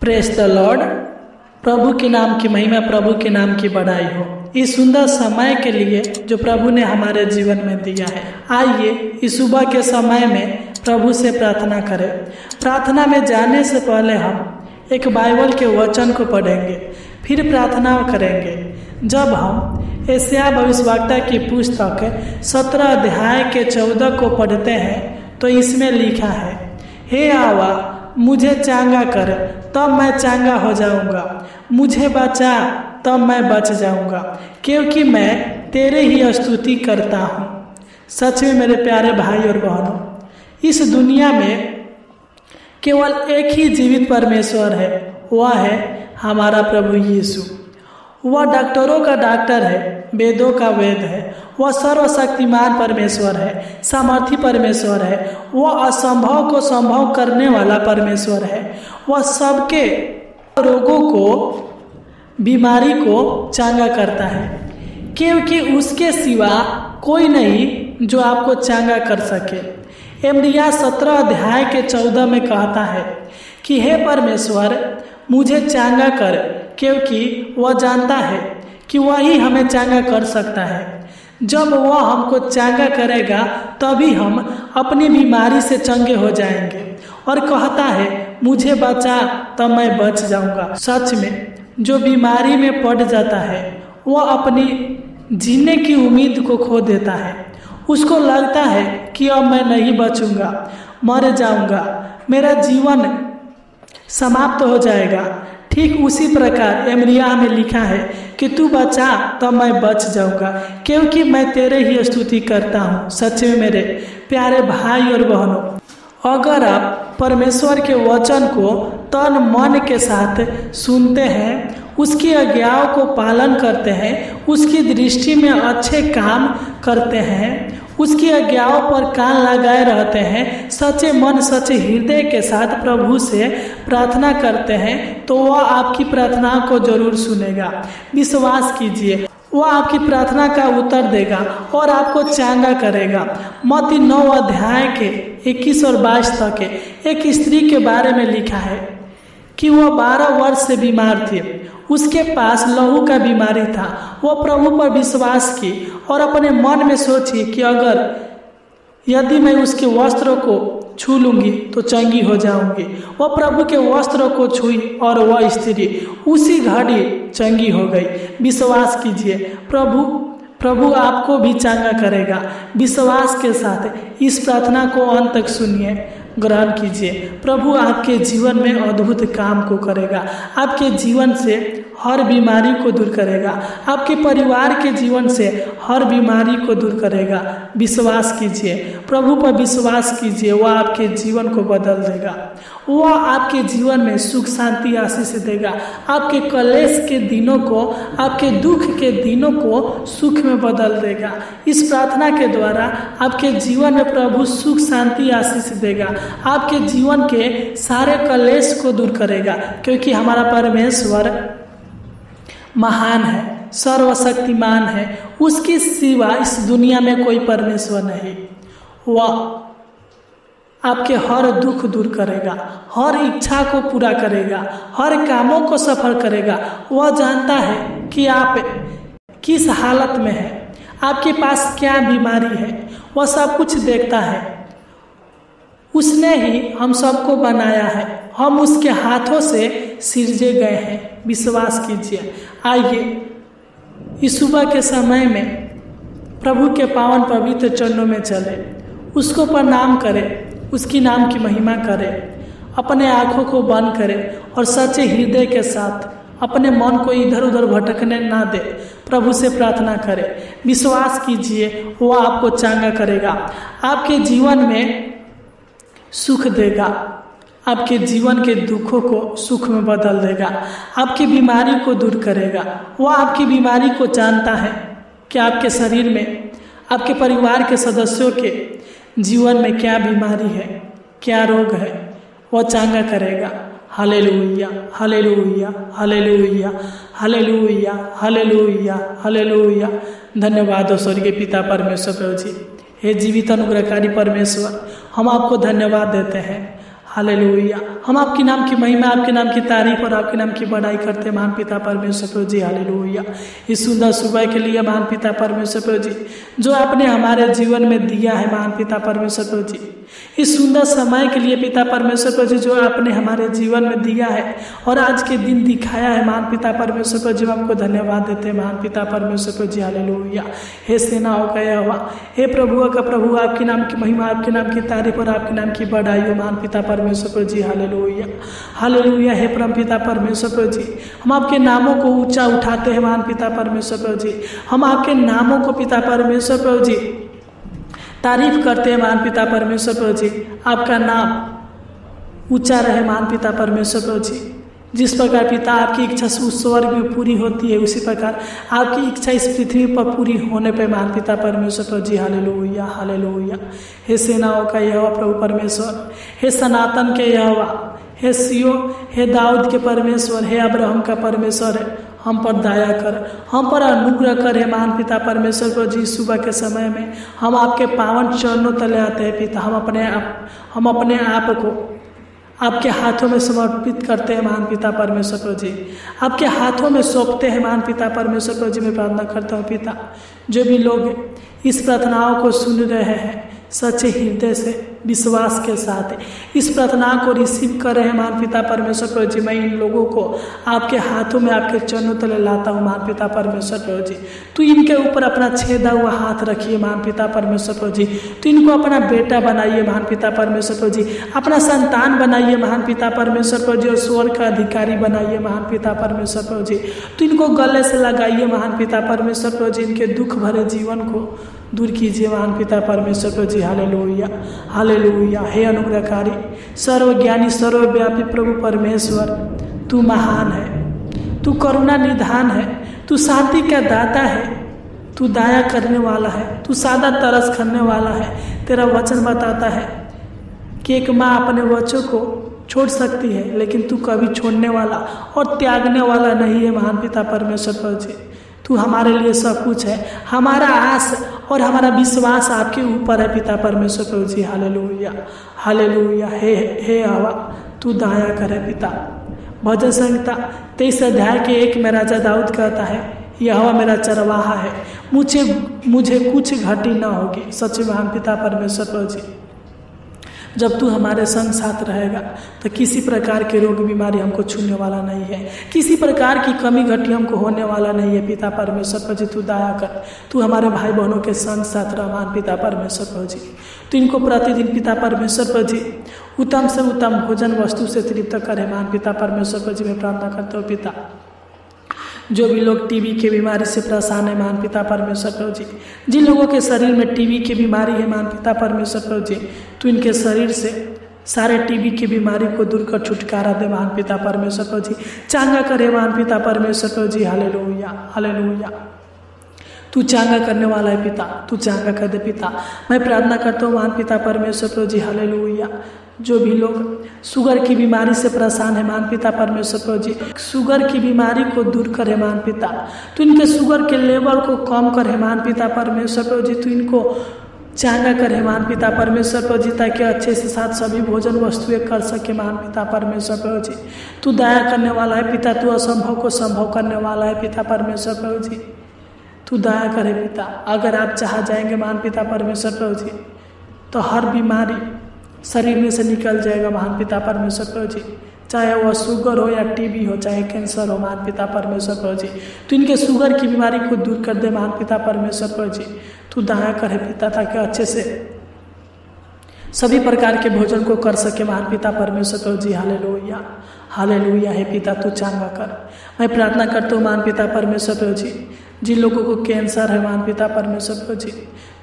Praise the Lord. प्रभु के नाम की महिमा, प्रभु के नाम की बड़ाई हो। इस सुंदर समय के लिए जो प्रभु ने हमारे जीवन में दिया है, आइए इस सुबह के समय में प्रभु से प्रार्थना करें। प्रार्थना में जाने से पहले हम एक बाइबल के वचन को पढ़ेंगे, फिर प्रार्थना करेंगे। जब हम यशायाह भविष्यवक्ता की पुस्तक 17 अध्याय के 14 को पढ़ते हैं तो इसमें लिखा है, हे आवा मुझे चांगा कर तब मैं चांगा हो जाऊंगा, मुझे बचा तब मैं बच जाऊंगा, क्योंकि मैं तेरे ही स्तुति करता हूँ। सच में मेरे प्यारे भाई और बहनों, इस दुनिया में केवल एक ही जीवित परमेश्वर है, वह है हमारा प्रभु यीशु। वह डॉक्टरों का डॉक्टर है, वेदों का वेद है। वह सर्वशक्तिमान परमेश्वर है, सामर्थी परमेश्वर है। वह असंभव को संभव करने वाला परमेश्वर है। वह सबके रोगों को, बीमारी को चांगा करता है, क्योंकि उसके सिवा कोई नहीं जो आपको चांगा कर सके। यशायाह 17 अध्याय के 14 में कहता है कि हे परमेश्वर मुझे चांगा कर, क्योंकि वह जानता है कि वही हमें चांगा कर सकता है। जब वह हमको चांगा करेगा तभी हम अपनी बीमारी से चंगे हो जाएंगे। और कहता है मुझे बचा तब मैं बच जाऊंगा। सच में जो बीमारी में पड़ जाता है वह अपनी जीने की उम्मीद को खो देता है। उसको लगता है कि अब मैं नहीं बचूंगा, मर जाऊंगा, मेरा जीवन समाप्त हो जाएगा। ठीक उसी प्रकार यशायाह में लिखा है कि तू बचा तब मैं बच जाऊंगा, क्योंकि मैं तेरे ही स्तुति करता हूँ। सच में मेरे प्यारे भाई और बहनों, अगर आप परमेश्वर के वचन को तन मन के साथ सुनते हैं, उसकी आज्ञाओं को पालन करते हैं, उसकी दृष्टि में अच्छे काम करते हैं, उसकी आज्ञाओं पर कान लगाए रहते हैं, सच्चे मन सच्चे हृदय के साथ प्रभु से प्रार्थना करते हैं, तो वह आपकी प्रार्थना को जरूर सुनेगा। विश्वास कीजिए, वह आपकी प्रार्थना का उत्तर देगा और आपको चांगा करेगा। मत्ती 9 अध्याय के 21 और 22 तक एक स्त्री के बारे में लिखा है कि वह 12 वर्ष से बीमार थी। उसके पास लहू का बीमारी था। वह प्रभु पर विश्वास की और अपने मन में सोची कि अगर यदि मैं उसके वस्त्रों को छू लूंगी तो चंगी हो जाऊंगी। वह प्रभु के वस्त्रों को छुई और वह स्त्री उसी घड़ी चंगी हो गई। विश्वास कीजिए, प्रभु आपको भी चांगा करेगा। विश्वास के साथ इस प्रार्थना को अंत तक सुनिए, ग्रहण कीजिए। प्रभु आपके जीवन में अद्भुत काम को करेगा। आपके जीवन से हर बीमारी को दूर करेगा। आपके परिवार के जीवन से हर बीमारी को दूर करेगा। विश्वास कीजिए, प्रभु पर विश्वास कीजिए, वह आपके जीवन को बदल देगा। वह आपके जीवन में सुख शांति आशीष देगा। आपके कलेश के दिनों को, आपके दुख के दिनों को सुख में बदल देगा। इस प्रार्थना के द्वारा आपके जीवन में प्रभु सुख शांति आशीष देगा। आपके जीवन के सारे कलेश को दूर करेगा, क्योंकि हमारा परमेश्वर महान है, सर्वशक्तिमान है। उसके सिवा इस दुनिया में कोई परमेश्वर नहीं। वह आपके हर दुख दूर करेगा, हर इच्छा को पूरा करेगा, हर कामों को सफल करेगा। वह जानता है कि आप किस हालत में हैं, आपके पास क्या बीमारी है, वह सब कुछ देखता है। उसने ही हम सबको बनाया है, हम उसके हाथों से सिरजे गए हैं। विश्वास कीजिए। आइए इस सुबह के समय में प्रभु के पावन पवित्र चरणों में चले, उसको प्रणाम करें, उसकी नाम की महिमा करें, अपने आँखों को बंद करें और सच्चे हृदय के साथ अपने मन को इधर उधर भटकने ना दे, प्रभु से प्रार्थना करें। विश्वास कीजिए, वह आपको चांगा करेगा, आपके जीवन में सुख देगा, आपके जीवन के दुखों को सुख में बदल देगा, आपकी बीमारी को दूर करेगा। वह आपकी बीमारी को जानता है कि आपके शरीर में, आपके परिवार के सदस्यों के जीवन में क्या बीमारी है, क्या रोग है, वह चांगा करेगा। Hallelujah, hallelujah, hallelujah, hallelujah, hallelujah, hallelujah. धन्यवाद हो स्वर्गीय पिता परमेश्वर प्रभु जी। हे जीवित अनुग्रहकारी परमेश्वर, हम आपको धन्यवाद देते हैं। हालेलुया। हम आपके नाम की महिमा, आपके नाम की तारीफ और आपके नाम की बड़ाई करते हैं महान पिता परमेश्वर प्रभु जी। हालेलुया। इस सुंदर सुबह के लिए महान पिता परमेश्वर प्रभु जी, जो आपने हमारे जीवन में दिया है महान पिता परमेश्वर प्रभु जी, इस सुंदर समय के लिए पिता परमेश्वर प्रभु जी, जो आपने हमारे जीवन में दिया है और आज के दिन दिखाया है महान पिता परमेश्वर प्रभु जी, आपको धन्यवाद देते हैं महान पिता परमेश्वर प्रभु जी। हालेलुया। हे सेनाओं का यहोवा, हे प्रभुओं का प्रभु, आपके नाम की महिमा, आपके नाम की तारीफ और आपके नाम की बड़ाई हो महान पिता परमेश्वर प्रभु जी। हालेलुया। हालेलुया। हे परम पिता परमेश्वर प्रभु जी, हम आपके नामों को ऊंचा उठाते हैं महान पिता परमेश्वर प्रभु जी। हम आपके नामों को पिता परमेश्वर प्रभु जी तारीफ करते हैं महान पिता परमेश्वर प्रभु जी। आपका नाम ऊंचा रहे महान पिता परमेश्वर प्रभु जी। जिस प्रकार पिता आपकी इच्छा उस स्वर्ग में पूरी होती है, उसी प्रकार आपकी इच्छा इस पृथ्वी पर पूरी होने पर महान पिता परमेश्वर प्रभु जी। हालेलुया। हालेलुया। हे सेनाओं का यहोवा प्रभु परमेश्वर, हे सनातन के यहोवा, हे सियो, हे दाऊद के परमेश्वर, हे अब्राहम का परमेश्वर है, हम पर दया कर, हम पर अनुग्रह कर हे महान पिता परमेश्वर प्रभु जी। सुबह के समय में हम आपके पावन चरणों तले आते हैं पिता। हम अपने आप को आपके हाथों में समर्पित करते हैं महान पिता परमेश्वर प्रभु जी। आपके हाथों में सौंपते हैं महान पिता परमेश्वर प्रभु जी। मैं प्रार्थना करता हूँ पिता, जो भी लोग इस प्रार्थनाओं को सुन रहे हैं सच्चे हृदय से, विश्वास के साथ इस प्रार्थना को रिसीव कर रहे हैं महान पिता परमेश्वर प्रभु जी, मैं इन लोगों को आपके हाथों में, आपके चरणों तले लाता हूँ महान पिता परमेश्वर प्रभु जी। तो इनके ऊपर अपना छेदा हुआ हाथ रखिए महान पिता परमेश्वर प्रभु जी। तो इनको अपना बेटा बनाइए महान पिता परमेश्वर प्रभु जी, अपना संतान बनाइए महान पिता परमेश्वर प्रभु जी, और स्वर्ग का अधिकारी बनाइए महान पिता परमेश्वर प्रभु जी। तो इनको गले से लगाइए महान पिता परमेश्वर प्रभु जी, इनके दुख भरे जीवन को दूर कीजिए महान पिता परमेश्वर प्रभु जी। हालेलुया। हालेलुया। हे अनुग्रहकारी, सर्वज्ञानी, सर्वव्यापी प्रभु परमेश्वर, तू महान है, तू करुणा निधान है, तू शांति का दाता है, तू दया करने वाला है, तू सादा तरस करने वाला है। तेरा वचन बताता है कि एक माँ अपने बच्चों को छोड़ सकती है, लेकिन तू कभी छोड़ने वाला और त्यागने वाला नहीं है महान पिता परमेश्वर प्रभु जी। तू हमारे लिए सब कुछ है। हमारा आस और हमारा विश्वास आपके ऊपर है पिता परमेश्वर प्रभु जी। हालेलुया। हालेलुया। हे हवा, तू दया करे पिता। भजन संहिता 23 अध्याय के 1 में राजा दाऊद कहता है, यहोवा मेरा चरवाहा है, मुझे कुछ घटी न होगी। सच्चे महान पिता परमेश्वर प्रभु जी, जब तू हमारे संग साथ रहेगा तो किसी प्रकार के रोग बीमारी हमको छूने वाला नहीं है, किसी प्रकार की कमी घटी हमको होने वाला नहीं है पिता परमेश्वर प्रभु जी। तू दया कर, तू हमारे भाई बहनों के संग साथ रह महान पिता परमेश्वर प्रभु जी। तो इनको प्रतिदिन पिता परमेश्वर प्रभु जी उत्तम से उत्तम भोजन वस्तु से तृप्त करे महान पिता परमेश्वर प्रभु जी। मैं प्रार्थना करता हूँ पिता, जो भी लोग टीबी की बीमारी से परेशान है महान पिता परमेश्वर प्रभु जी, जिन लोगों के शरीर में टीबी की बीमारी है महान पिता परमेश्वर प्रभु जी, तो इनके शरीर से सारे टीबी की बीमारी को दूर कर छुटकारा दे महान पिता परमेश्वर प्रभु जी। चांगा करे महान पिता परमेश्वर प्रभु जी। हालेलुया। हालेलुया। तू चांगा करने वाला है पिता, तू चांगा कर दे पिता। मैं प्रार्थना करता हूँ महान पिता परमेश्वर प्रभु जी। हालेलुया। जो भी लोग शुगर की बीमारी से परेशान है महान पिता परमेश्वर प्रभु जी, शुगर की बीमारी को दूर करे महान पिता। तो इनके शुगर के लेवल को कम करे महान पिता परमेश्वर प्रभु जी। तो इनको चांगा करे महान पिता परमेश्वर प्रभु जी, ताकि अच्छे से साथ सभी भोजन वस्तुएं कर सके महान पिता परमेश्वर प्रभु जी। तू दया करने वाला है पिता, तू असंभव को संभव करने वाला है पिता परमेश्वर प्रभु जी। तू दया करे पिता। अगर आप चाह जाएंगे महान पिता परमेश्वर प्रभु जी, तो हर बीमारी शरीर में से निकल जाएगा महान पिता परमेश्वर प्रभु जी। चाहे वह शुगर हो या टीबी हो, चाहे कैंसर हो महान पिता परमेश्वर प्रभु जी। तो इनके शुगर की बीमारी को दूर कर दे महान पिता परमेश्वर प्रभु जी। तू दया करे पिता, ताकि अच्छे से सभी प्रकार के भोजन को कर सके महान पिता परमेश्वर प्रभु जी। हालेलुया। हालेलुया। हे पिता, तू चांगा कर। मैं प्रार्थना करता हूँ महान पिता परमेश्वर प्रभु जी, जिन लोगों को कैंसर है महान पिता परमेश्वर प्रभु जी,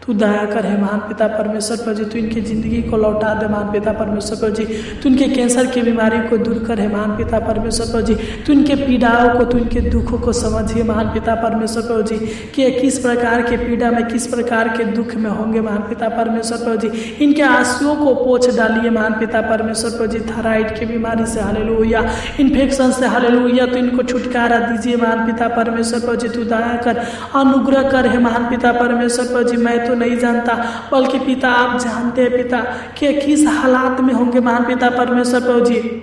तू दया कर है महान पिता परमेश्वर प्रभु जी। तू इनकी जिंदगी को लौटा दे महान पिता परमेश्वर प्रभु जी। तू इनके कैंसर की बीमारी को दूर कर है महान पिता परमेश्वर प्रभु जी। तू इनके पीड़ाओं को, तू इनके दुखों को समझिए महान पिता परमेश्वर प्रभु जी, कि किस प्रकार के पीड़ा में, किस प्रकार के दुख में होंगे महान पिता परमेश्वर प्रभु जी। इनके आंसुओं को पोंछ डालिए महान पिता परमेश्वर प्रभु जी। थायराइड की बीमारी से हालेलुया, इन्फेक्शन से हालेलुया, तो इनको छुटकारा दीजिए महान पिता परमेश्वर प्रभु जी। तू दया कर, अनुग्रह कर है महान पिता परमेश्वर प्रभु जी। मैं तो नहीं जानता, बल्कि पिता आप जानते हैं पिता कि किस हालात में होंगे महान पिता परमेश्वर प्रभु जी,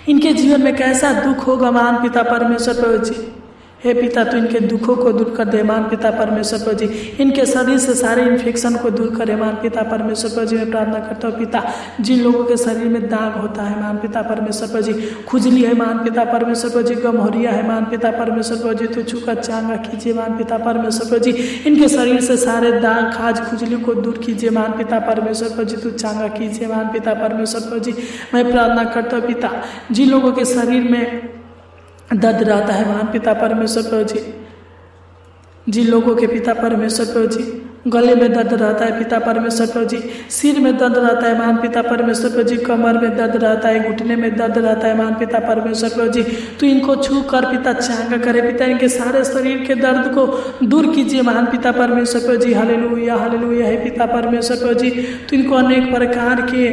इनके जीवन में कैसा दुख होगा महान पिता परमेश्वर प्रभु जी। हे पिता तू इनके दुखों को दूर कर दे महान पिता परमेश्वर प्रभु जी, इनके शरीर से सारे इन्फेक्शन को दूर करे महान पिता परमेश्वर प्रभु जी। मैं प्रार्थना करता हूँ पिता, जिन लोगों के शरीर में दाग होता है महान पिता परमेश्वर प्रभु जी, खुजली है महान पिता परमेश्वर प्रभु जी, गमहोरिया है महान पिता परमेश्वर प्रभु जी, तू छूकर चांगा कीजिए महान पिता परमेश्वर प्रभु जी, इनके शरीर से सारे दाग खाज खुजली को दूर कीजिए महान पिता परमेश्वर प्रभु जी, तू चांगा कीजिए महान पिता परमेश्वर प्रभु जी। मैं प्रार्थना करता हूँ पिता, जिन लोगों के शरीर में दर्द रहता है महान पिता परमेश्वर प्रभु जी, जिन लोगों के पिता परमेश्वर प्रभु जी गले में दर्द रहता है पिता परमेश्वर प्रभु जी, सिर में दर्द रहता है महान पिता परमेश्वर प्रभु जी, कमर में दर्द रहता है, घुटने में दर्द रहता है महान पिता परमेश्वर प्रभु जी, तो इनको छू कर पिता चांगा करे पिता, इनके सारे शरीर के दर्द को दूर कीजिए महान पिता परमेश्वर प्रभु जी। हालेलुया हालेलुया है पिता परमेश्वर प्रभु जी, तो इनको अनेक प्रकार के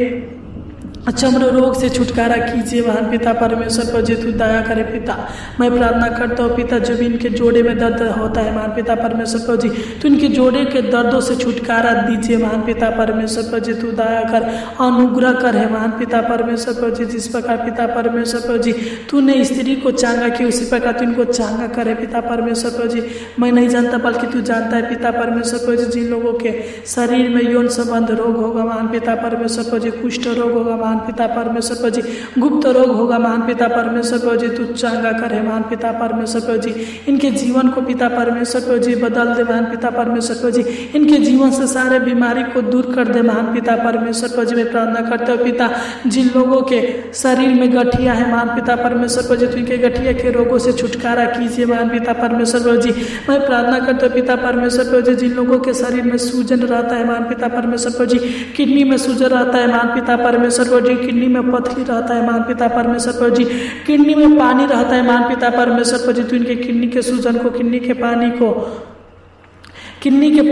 चर्म रोग से छुटकारा कीजिए महान पिता परमेश्वर प्रभु जी, तू दया करे पिता। मैं प्रार्थना करता हूँ पिता, जो भी इनके जोड़े में दर्द होता है महान पिता परमेश्वर प्रभु जी, तो इनके जोड़े के दर्दों से छुटकारा दीजिए महान पिता परमेश्वर प्रभु जी, तू दया कर अनुग्रह कर है महान पिता परमेश्वर प्रभु जी। जिस प्रकार पिता परमेश्वर प्रभु जी तूने स्त्री को चांगा किया, उसी प्रकार तू इनको चांगा करे पिता परमेश्वर प्रभु जी। मैं नहीं जानता बल्कि तू जानता है पिता परमेश्वर प्रभु जी, जिन लोगों के शरीर में यौन संबंध रोग होगा महान पिता परमेश्वर प्रभु जी, कुष्ठ रोग होगा महान पिता परमेश्वर प्रभु जी, गुप्त रोग होगा महान पिता परमेश्वर प्रभु जी, तू चांगा करे महान पिता परमेश्वर प्रभु जी, इनके जीवन को पिता परमेश्वर प्रभु जी बदल दे महान पिता परमेश्वर प्रभु जी, इनके जीवन से सारे बीमारी को दूर कर दे महान पिता परमेश्वर प्रभु जी। मैं प्रार्थना करता हूँ पिता, जिन लोगों के शरीर में गठिया है महान पिता परमेश्वर प्रभु जी, तो इनके गठिया के रोगों से छुटकारा कीजिए महान पिता परमेश्वर प्रभु जी। मैं प्रार्थना करता हूँ पिता परमेश्वर प्रभु जी, जिन लोगों के शरीर में सूजन रहता है महान पिता परमेश्वर प्रभु जी, किडनी में सूजन रहता है महान पिता परमेश्वर प्रभु जी, किडनी में पथरी रहता है महान पिता परमेश्वर प्रभु जी, किडनी में पानी रहता है महान पिता परमेश्वर प्रभु जी, तो इनके किडनी के सूजन को, किडनी के पानी को, किडनी के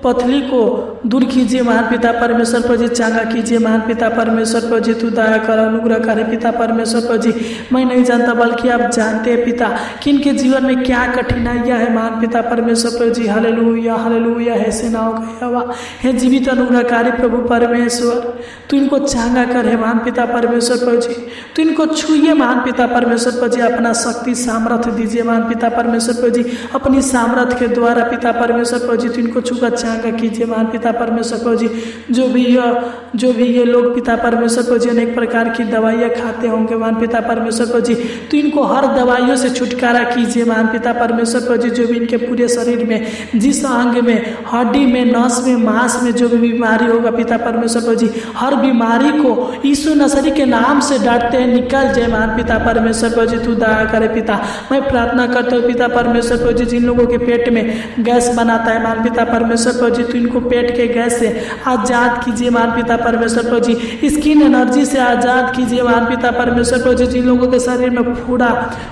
पथली को दूर कीजिए महान पिता परमेश्वर प्रभु जी, चांगा कीजिए महान पिता परमेश्वर प्रभु जी, तू दया कर अनुग्रह करे पिता परमेश्वर प्रभु जी। मैं नहीं जानता बल्कि आप जानते हैं पिता कि इनके जीवन में क्या कठिनाइयां है महान पिता परमेश्वर प्रभु जी। हालेलुया हालेलुया है सेनाओं का यहोवा, हे जीवित अनुग्रहकारी प्रभु परमेश्वर, तू इनको चांगा कर है महान पिता परमेश्वर प्रभु जी, तू इनको छुइए महान पिता परमेश्वर प्रभु जी, अपना शक्ति सामर्थ्य दीजिए महान पिता परमेश्वर प्रभु जी, अपनी सामर्थ्य के द्वारा पिता परमेश्वर प्रभु जी, तू इनको छुकर चांगा कीजिए महान पिता परमेश्वर प्रभु जी। जो भी ये लोग पिता परमेश्वर प्रभु जी अनेक प्रकार की दवाइयाँ खाते होंगे महान पिता परमेश्वर प्रभु जी, तो इनको हर दवाइयों से छुटकारा कीजिए महान पिता परमेश्वर प्रभु जी। जो भी इनके पूरे शरीर में, जिस अंग में, हड्डी में, नस में, मांस में जो भी बीमारी होगा पिता परमेश्वर प्रभु जी, हर बीमारी को यीशु नसरी के नाम से डांटते हैं, निकल जाए महान पिता परमेश्वर प्रभु जी, तू दया करे पिता। मैं प्रार्थना करता हूँ पिता परमेश्वर प्रभु जी, जिन लोगों के पेट में गैस बनाता है महान पिता परमेश्वर प्रभु जी, तो इनको पेट के गैस से आजाद कीजिए महान पिता परमेश्वर प्रभु जी, स्किन एनर्जी से आजाद कीजिए महान पिता परमेश्वर प्रभु जी। जिन लोगों के शरीर में फोड़ा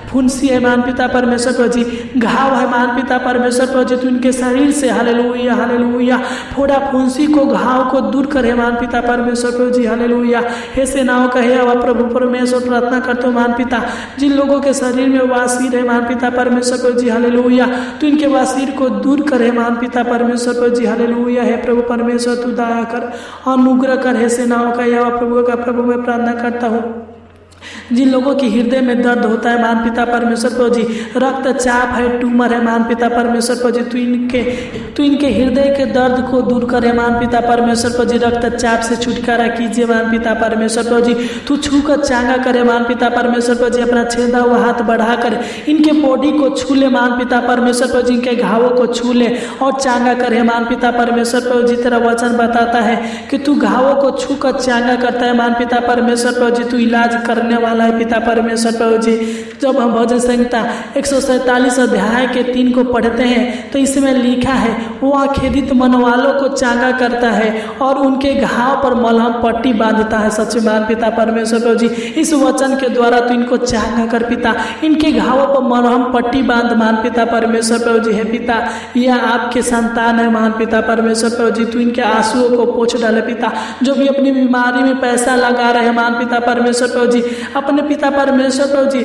फुंसी है महान पिता परमेश्वर प्रभु जी, घाव है महान पिता परमेश्वर प्रभु जी, तो इनके शरीर से हालेलुया हालेलुया फोड़ा फुंसी को, घाव को दूर करे महान पिता परमेश्वर प्रभु जी। हालेलुया हे सेनाओं का हे प्रभु परमेश्वर, प्रार्थना करता हूँ महान पिता, जिन लोगों के शरीर में वासीर है महान पिता परमेश्वर प्रभु जी, हालेलुया, तो इनके वासीर को दूर करे महान पिता परमेश्वर प्रभु जी। हालेलुया हे प्रभु परमेश्वर, तू दया कर अनुग्रह कर हे सेनाओं का यहोवा प्रभु का प्रभु। मैं प्रार्थना करता हूँ जिन लोगों की हृदय में दर्द होता है महान पिता परमेश्वर प्रभु जी, रक्तचाप है, ट्यूमर है महान पिता परमेश्वर प्रभु जी, तू इनके हृदय के दर्द को दूर करे महान पिता परमेश्वर प्रभु जी, रक्तचाप से छुटकारा कीजिए महान पिता परमेश्वर प्रभु जी, तू छूकर चांगा करे महान पिता परमेश्वर प्रभु जी, अपना छेदा हुआ हाथ बढ़ाकर इनके बॉडी को छू ले महान पिता परमेश्वर प्रभु जी, इनके घावों को छू ले और चांगा करे महान पिता परमेश्वर प्रभु जी। तेरा वचन बताता है कि तू घावों को छूकर चांगा करता है महान पिता परमेश्वर प्रभु जी, तू इलाज करने वाला है पिता परमेश्वर प्रभु जी। जब हम भजन संहिता 147 अध्याय के 3 को पढ़ते हैं तो इसमें लिखा है, वो आखेदित मन वालों को चांगा करता है और उनके घाव पर मलहम पट्टी बांधता है। सच मान पिता परमेश्वर प्रभु जी, इस वचन के द्वारा तू इनको चांगा कर पिता, इनके घावों पर मलहम पट्टी बांध मान पिता परमेश्वर प्रभु जी। है पिता, यह आपके संतान है मान पिता परमेश्वर प्रभु जी, तू इनके आंसुओं को पोंछ डाले पिता। जो भी अपनी बीमारी में पैसा लगा रहे मान पिता परमेश्वर प्रभु जी, अपने पिता परमेश्वर प्रभु जी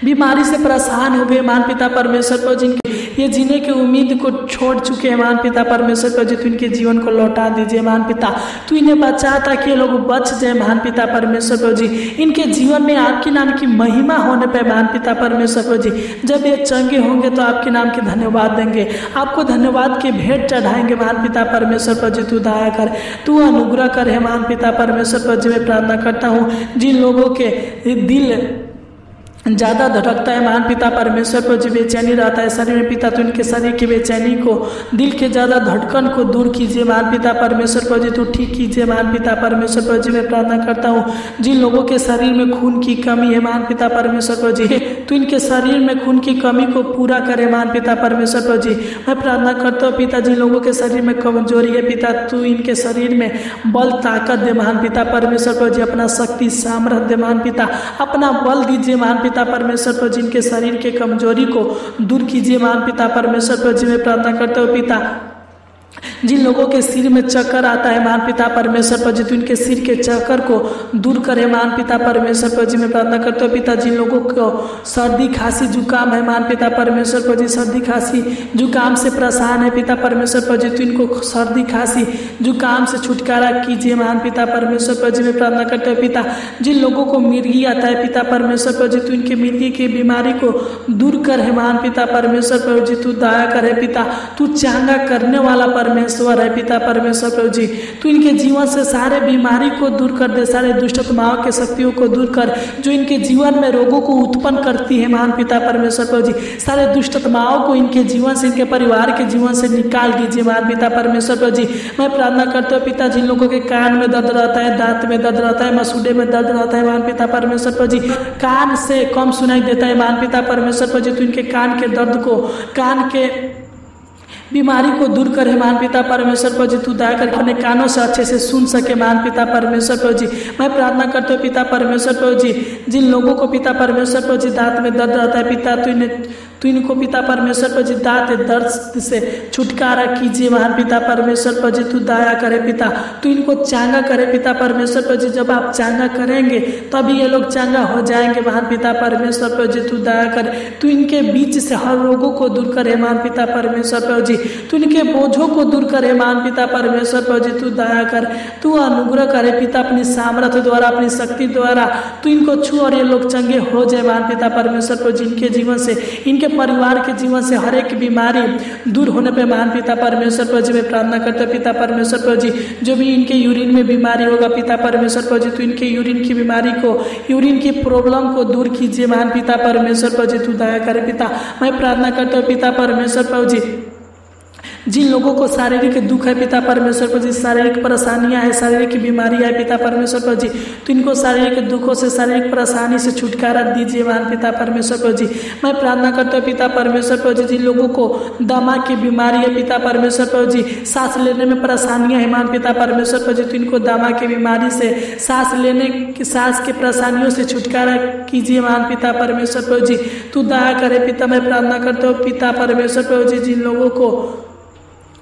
बीमारी से परेशान हो गए महान पिता परमेश्वर प्रभु, जिनके ये जीने की उम्मीद को छोड़ चुके हैं महान पिता परमेश्वर प्रभु जी, तू इनके जीवन को लौटा दीजिए महान पिता। तू इन्हें बचा ताकि ये लोग बच जाए महान पिता परमेश्वर प्रभु जी। इनके जीवन में आपके नाम की महिमा होने पर महान पिता परमेश्वर प्रभु जी, जब ये चंगे होंगे तो आपके नाम के धन्यवाद देंगे, आपको धन्यवाद के भेंट चढ़ाएंगे महान पिता परमेश्वर प्रभु जी। तू दया कर, तू अनुग्रह कर है महान पिता परमेश्वर प्रभु जी। मैं प्रार्थना करता हूँ जिन लोगों के दिल ज़्यादा धड़कता है महान पिता परमेश्वर प्रभु जी, बेचैनी रहता है शरीर में पिता, तो इनके शरीर की बेचैनी को, दिल के ज़्यादा धड़कन को दूर कीजिए महान पिता परमेश्वर प्रभु जी। तो ठीक कीजिए महान पिता परमेश्वर प्रभु जी। मैं प्रार्थना करता हूँ जिन लोगों के शरीर में खून की कमी है महान पिता परमेश्वर प्रभु जी, तो इनके शरीर में खून की कमी को पूरा करे महान पिता परमेश्वर प्रभु जी। मैं प्रार्थना करता हूँ पिता जिन लोगों के शरीर में कमजोरी है पिता, तू इनके शरीर में बल ताकत दे महान पिता परमेश्वर प्रभु जी, अपना शक्ति सामर्थ्य दे महान पिता, अपना बल दीजिए महान पिता परमेश्वर प्रभु, जिनके शरीर के कमजोरी को दूर कीजिए महान पिता परमेश्वर प्रभु जी। मैं प्रार्थना करता हूँ पिता जिन लोगों के सिर में चक्कर आता है महान पिता परमेश्वर प्रभु जी, तो इनके सिर के चक्कर को दूर करे महान पिता परमेश्वर प्रभु जी। मैं प्रार्थना करता हूँ पिता जिन लोगों को सर्दी खांसी जुकाम है महान पिता परमेश्वर प्रभु जी, सर्दी खांसी जुकाम से परेशान है पिता परमेश्वर प्रभु जी, तो इनको सर्दी खांसी जुकाम से छुटकारा कीजिए महान पिता परमेश्वर प्रभु जी। मैं प्रार्थना करता हूँ पिता जिन लोगों को मिर्गी आता है पिता परमेश्वर प्रभु जी, तो इनके मिर्गी की बीमारी को दूर कर है महान पिता परमेश्वर प्रभु जी। तू दया करे पिता, तू चांगा करने वाला परमेश्वर है पिता परमेश्वर प्रभु जी। तू इनके जीवन से सारे बीमारी को दूर कर दे, सारे दुष्ट आत्माओं के शक्तियों को दूर कर जो इनके जीवन में रोगों को उत्पन्न करती है महान पिता परमेश्वर प्रभु जी। सारे दुष्ट आत्माओं को इनके जीवन से, इनके परिवार के जीवन से निकाल दीजिए महान पिता परमेश्वर प्रभु जी। मैं प्रार्थना करता हूँ पिता जिन लोगों के कान में दर्द रहता है, दांत में दर्द रहता है, मसूड़े में दर्द रहता है महान पिता परमेश्वर प्रभु जी, कान से कम सुनाई देता है महान पिता परमेश्वर प्रभु जी, तो इनके कान के दर्द को, कान के बीमारी को दूर करे महान पिता परमेश्वर प्रभु जी। तू दया करके अपने कानों से अच्छे से सुन सके महान पिता परमेश्वर प्रभु जी। मैं प्रार्थना करता हूँ पिता परमेश्वर प्रभु जी जिन लोगों को पिता परमेश्वर प्रभु जी दांत में दर्द रहता है पिता, तू इनको पिता परमेश्वर प्रभु जी दांत दर्द से छुटकारा कीजिए महान पिता परमेश्वर प्रभु जी। तू दया करे पिता, तू इनको चांगा करे पिता परमेश्वर प्रभु जी। जब आप चांगा करेंगे तभी ये लोग चांगा हो जाएंगे महान पिता परमेश्वर प्रभु जी। तू दया करे, तू इनके बीच से हर रोगों को दूर करे महान पिता परमेश्वर प्रभु जी, तू इनके बोझों को दूर करे महान पिता परमेश्वर प्रभु जी। तू दया कर, तू अनुग्रह करे पिता, अपनी सामर्थ्य द्वारा, अपनी शक्ति द्वारा तू इनको छू और ये लोग चंगे हो जाए महान पिता परमेश्वर प्रभु जी। इनके जीवन से, इनके परिवार के जीवन से हर एक बीमारी दूर होने पे महान पिता परमेश्वर प्रभु जी। मैं प्रार्थना करते पिता परमेश्वर प्रभु जी जो भी इनके यूरिन में बीमारी होगा पिता परमेश्वर प्रभु जी, तो इनके यूरिन की बीमारी को, यूरिन की प्रॉब्लम को दूर कीजिए महान पिता परमेश्वर प्रभु जी। तू दया करे पिता। मैं प्रार्थना करता हूँ पिता परमेश्वर प्रभु जी जिन लोगों को शारीरिक दुख है पिता परमेश्वर प्रभु जी, शारीरिक परेशानियां है, शारीरिक बीमारियां है पिता परमेश्वर प्रभु जी, तो इनको शारीरिक दुखों से, शारीरिक परेशानी से छुटकारा दीजिए महान पिता परमेश्वर प्रभु जी। मैं प्रार्थना करता हूँ पिता परमेश्वर प्रभु जी जिन लोगों को दमा की बीमारी है पिता परमेश्वर प्रभु जी, सांस लेने में परेशानियां है महान पिता परमेश्वर प्रभु जी, तो इनको दमा की बीमारी से, सांस लेने की, सांस की परेशानियों से छुटकारा कीजिए महान पिता परमेश्वर प्रभु जी। तू दया करे पिता। मैं प्रार्थना करता हूँ पिता परमेश्वर प्रभु जी जिन लोगों को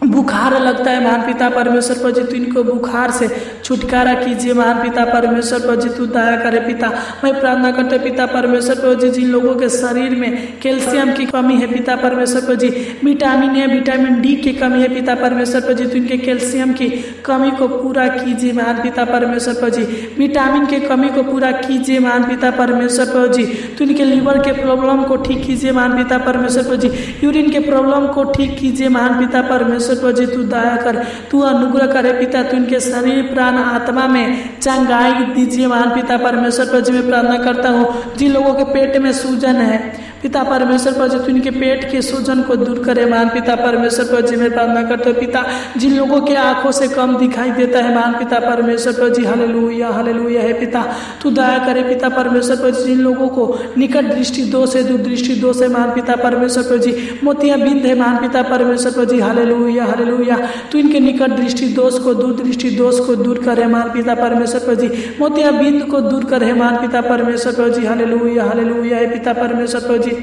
बुखार लगता है महान पिता परमेश्वर प्रभु जी, तो इनको बुखार से छुटकारा कीजिए महान पिता परमेश्वर प्रभु जी। तू दया करे पिता। मैं प्रार्थना करते पिता परमेश्वर प्रभु जी जिन लोगों के शरीर में कैल्शियम की कमी है पिता परमेश्वर प्रभु जी, विटामिन ए, विटामिन डी की कमी है पिता परमेश्वर प्रभु जी, तो इनके कैल्शियम की कमी को पूरा कीजिए महान पिता परमेश्वर प्रभु जी। विटामिन की कमी को पूरा कीजिए महान पिता परमेश्वर प्रभु जी, तो इनके लीवर के प्रॉब्लम को ठीक कीजिए महान पिता परमेश्वर प्रभु जी, यूरिन के प्रॉब्लम को ठीक कीजिए महान पिता परमेश्वर प्रभु जी। तू दया कर, तू अनुग्रह करे पिता, तू इनके शरीर प्राण आत्मा में चंगाई दीजिए महान पिता परमेश्वर प्रभु जी। मैं प्रार्थना करता हूँ जिन लोगों के पेट में सूजन है पिता परमेश्वर प्रभु जी, तू इनके पेट के सूजन को दूर करे महान पिता परमेश्वर प्रभु जी। मैं प्रार्थना करता हूँ पिता जिन लोगों के आंखों से कम दिखाई देता है महान पिता परमेश्वर प्रभु जी, हालेलुया हालेलुया है पिता। तू दया करे पिता परमेश्वर प्रभु जी जिन लोगों को निकट दृष्टि दोष है, दूर दृष्टि दोष है महान पिता परमेश्वर प्रभु जी, मोतियाबिंद है महान पिता परमेश्वर प्रभु जी, हालेलुया हालेलुया। तू इनके निकट दृष्टि दोष को, दूर दृष्टि दोष को दूर करे महान पिता परमेश्वर प्रभु जी, मोतियाबिंद को दूर करे महान पिता परमेश्वर प्रभु जी, हालेलुया हालेलुया है पिता परमेश्वर प्रभु जी।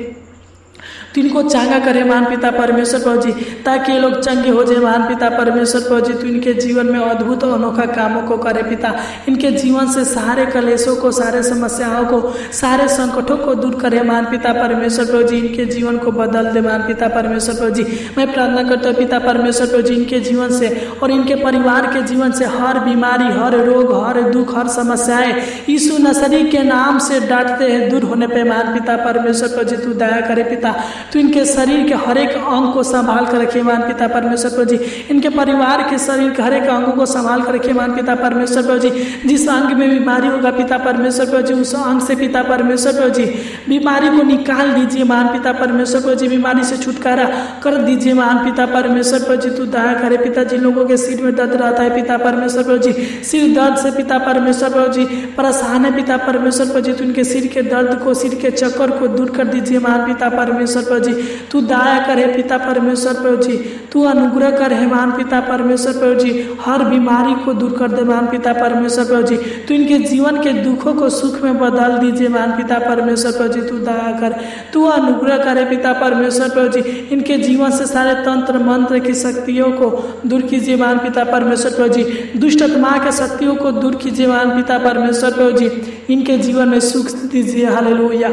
तू इनको चांगा करे महान पिता परमेश्वर प्रभु जी, ताकि ये लोग चंगे हो जाए महान पिता परमेश्वर प्रभु जी। तू इनके जीवन में अद्भुत और अनोखा कामों को करे पिता, इनके जीवन से सारे कलेशों को, सारे समस्याओं को, सारे संकटों को दूर करे महान पिता परमेश्वर प्रभु जी। इनके जीवन को बदल दे महान पिता परमेश्वर प्रभु जी। मैं प्रार्थना करता हूँ पिता परमेश्वर प्रभु जी, इनके जीवन से और इनके परिवार के जीवन से हर बीमारी, हर रोग, हर दुख, हर समस्याएं यीशु नसरी के नाम से डांटते हैं दूर होने पे महान पिता परमेश्वर प्रभु जी। तू दया करे पिता, तू इनके शरीर के हर एक अंग को संभाल कर रखिए महान पिता परमेश्वर प्रभु जी। इनके परिवार के शरीर के हर एक अंगों को संभाल कर रखिए महान पिता परमेश्वर प्रभु जी। जिस अंग में बीमारी होगा पिता परमेश्वर प्रभु जी, उस अंग से पिता परमेश्वर प्रभु जी बीमारी को निकाल दीजिए महान पिता परमेश्वर प्रभु जी। बीमारी से छुटकारा कर दीजिए महान पिता परमेश्वर प्रभु जी। तू दया करे पिता, जिन लोगों के सिर में दर्द रहता है पिता परमेश्वर प्रभु जी, सिर दर्द से पिता परमेश्वर प्रभु जी परेशान है पिता परमेश्वर प्रभु जी, तू उनके सिर के दर्द को, सिर के चक्कर को दूर कर दीजिए महान पिता परमेश्वर प्रभु जी। तू दया करे पिता परमेश्वर प्रभु जी, तू अनुग्रह करे महान पिता परमेश्वर प्रभु जी। हर बीमारी को दूर कर दे महान पिता परमेश्वर प्रभु जी। तू इनके जीवन के दुखों को सुख में बदल दीजिए महान पिता परमेश्वर प्रभु जी। तू दया कर, तू अनुग्रह करे पिता परमेश्वर प्रभु जी। इनके जीवन से सारे तंत्र मंत्र की शक्तियों को दूर कीजिए महान पिता परमेश्वर प्रभु जी। दुष्ट आत्मा के शक्तियों को दूर कीजिए महान पिता परमेश्वर प्रभु जी। इनके जीवन में सुख दीजिए, हालेलुया,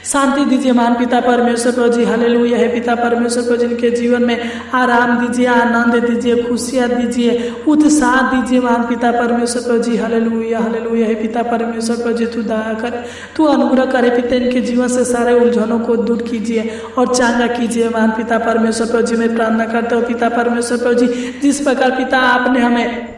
शांति दीजिए महान पिता परमेश्वर प्रभु जी, हालेलुया है पिता परमेश्वर प्रभु जी। इनके जीवन में आराम दीजिए, आनंद दीजिए, खुशियाँ दीजिए, उत्साह दीजिए महान पिता परमेश्वर प्रभु जी, हालेलुया, हालेलुया है पिता परमेश्वर प्रभु जी। तू दया कर, तू अनुग्रह करे पिता, इनके जीवन से सारे उलझनों को दूर कीजिए और चांगा कीजिए महान पिता परमेश्वर प्रभु जी। मैं प्रार्थना करता हूँ पिता परमेश्वर प्रभु जी, जिस प्रकार पिता आपने हमें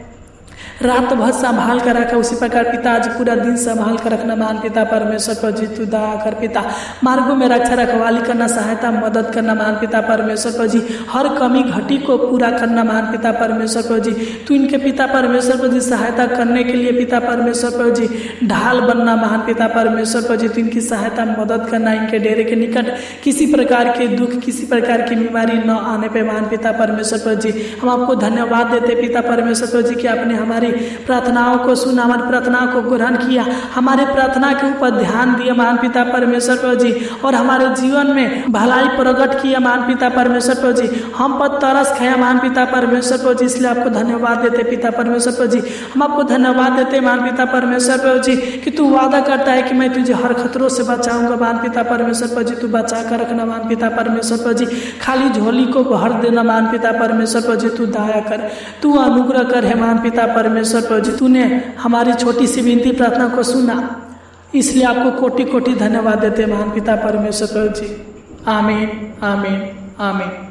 रात भर संभाल कर रखा, उसी प्रकार पिता आज पूरा दिन संभाल कर रखना महान पिता परमेश्वर प्रभु जी। तू दया कर पिता, मार्गों में रक्षा रखवाली करना, सहायता मदद करना महान पिता परमेश्वर प्रभु जी। हर कमी घटी को पूरा करना महान पिता परमेश्वर प्रभु जी। तू इनके पिता परमेश्वर प्रभु जी सहायता करने के लिए पिता परमेश्वर प्रभु जी ढाल बनना महान पिता परमेश्वर प्रभु जी। तू इनकी सहायता मदद करना, इनके डेरे के निकट किसी प्रकार के दुख, किसी प्रकार की बीमारी न आने पे महान पिता परमेश्वर प्रभु जी। हम आपको धन्यवाद देते पिता परमेश्वर प्रभु जी कि आपने हमारी प्रार्थनाओं को सुना, हमारी प्रार्थनाओं को ग्रहण किया, हमारे प्रार्थना के ऊपर ध्यान दिया महान पिता परमेश्वर प्रभु जी, और हमारे जीवन में भलाई प्रकट किया महान पिता परमेश्वर प्रभु जी। हम पर तरस खाया महान पिता परमेश्वर प्रभु जी, इसलिए आपको धन्यवाद देते पिता परमेश्वर प्रभु जी। हम आपको धन्यवाद देते महान पिता परमेश्वर प्रभु जी कि तू वादा करता है कि मैं तुझे हर खतरों से बचाऊंगा महान पिता परमेश्वर प्रभु जी। तू बचा कर रखना महान पिता परमेश्वर प्रभु जी, खाली झोली को भर देना महान पिता परमेश्वर प्रभु जी। तू दया कर, तू अनुग्रह कर है महान पिता परमेश्वर प्रभु जी। तूने हमारी छोटी सी विनती प्रार्थना को सुना, इसलिए आपको कोटि कोटि धन्यवाद देते महान पिता परमेश्वर प्रभु जी। आमीन, आमीन, आमीन।